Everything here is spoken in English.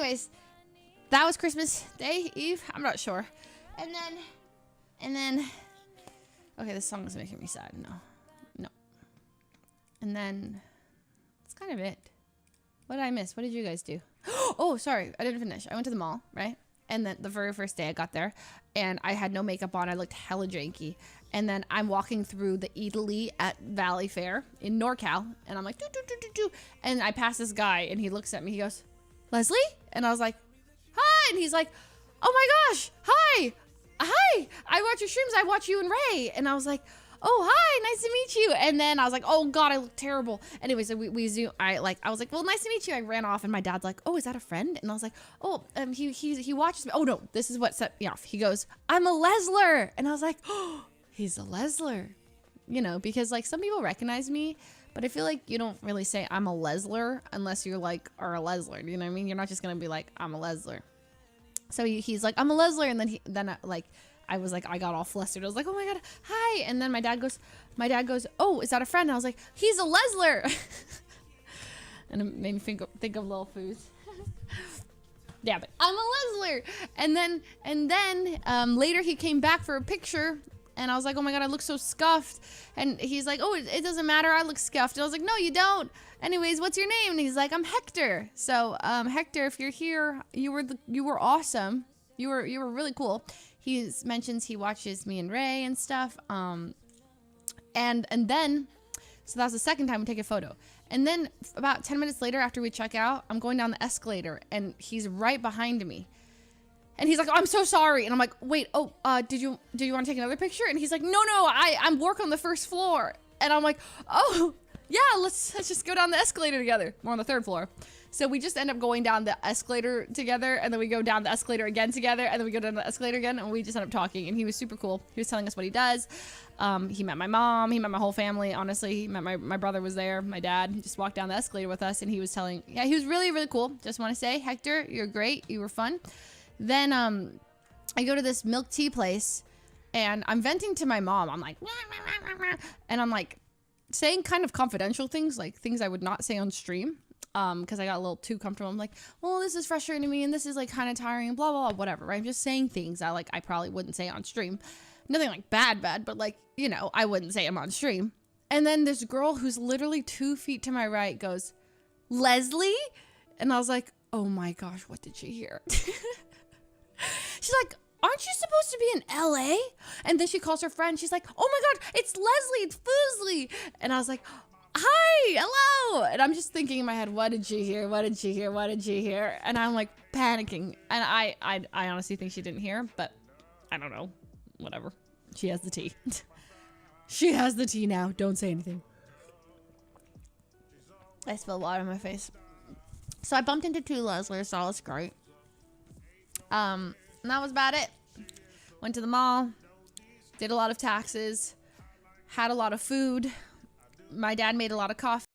anyways, that was Christmas Day, Eve. I'm not sure. And then, okay, this song is making me sad. No. And then, that's kind of it. What did I miss? What did you guys do? Oh, sorry, I didn't finish. I went to the mall, right? And then the very first day I got there, and I had no makeup on. I looked hella janky. And then I'm walking through the Italy at Valley Fair in NorCal, and I'm like, doo, doo, doo, doo, doo. And I pass this guy, and he looks at me. He goes, Leslie? And I was like, hi. And he's like, oh my gosh, hi. I watch your streams. I watch you and Ray. And I was like, oh, hi, nice to meet you. And then I was like, oh God, I look terrible. Anyway, so we zoom. I was like, well, nice to meet you. I ran off, and my dad's like, oh, is that a friend? And I was like, oh, he watches me. Oh no, this is what set me off. He goes, I'm a Lesler. And I was like, oh, he's a Lesler. You know, because like some people recognize me, but I feel like you don't really say I'm a Lesler unless you're like, are a Lesler. You know what I mean? You're not just gonna be like, I'm a Lesler. So he's like, I'm a Lesler. And then I was like, I got all flustered. I was like, oh my God, hi. And then my dad goes, oh, is that a friend? And I was like, he's a Lesler. And it made me think of Lil Foos. Yeah, but I'm a Lesler. And then later he came back for a picture, and I was like, oh my God, I look so scuffed. And he's like, oh, it doesn't matter, I look scuffed. And I was like, no, you don't. Anyways, what's your name? And he's like, I'm Hector. So Hector, if you're here, you were awesome. You were really cool. He mentions he watches me and Ray and stuff. And then, so that was the second time we take a photo. And then about 10 minutes later, after we check out, I'm going down the escalator, and he's right behind me. And he's like, oh, I'm so sorry. And I'm like, wait, oh, did you want to take another picture? And he's like, no, I'm working on the first floor. And I'm like, oh, yeah, let's just go down the escalator together. We're on the third floor. So we just end up going down the escalator together, and then we go down the escalator again together, and then we go down the escalator again, and we just end up talking. And he was super cool. He was telling us what he does. He met my mom. He met my whole family, honestly. He met my brother was there. My dad just walked down the escalator with us, and he was telling, yeah, he was really, really cool. Just want to say, Hector, you're great. You were fun. Then I go to this milk tea place, and I'm venting to my mom. I'm like, and I'm like saying kind of confidential things, like things I would not say on stream. Because I got a little too comfortable. I'm like, well, this is frustrating me, and this is like kind of tiring, and blah, blah, blah, whatever, right? I'm just saying things I probably wouldn't say on stream. Nothing like bad, but like, you know, I wouldn't say them on stream. And then this girl who's literally 2 feet to my right goes, Leslie? And I was like, oh my gosh, what did she hear? She's like, aren't you supposed to be in LA? And then she calls her friend. She's like, oh my God, it's Leslie, it's FUSLIE. And I was like, hi, hello. And I'm just thinking in my head, what did she hear? What did she hear? What did she hear? And I'm like panicking. And I honestly think she didn't hear, but I don't know. Whatever. She has the tea. She has the tea now. Don't say anything. I spilled water on my face. So I bumped into 2 Leslers, so that was great. And that was about it. Went to the mall. Did a lot of taxes. Had a lot of food. My dad made a lot of coffee.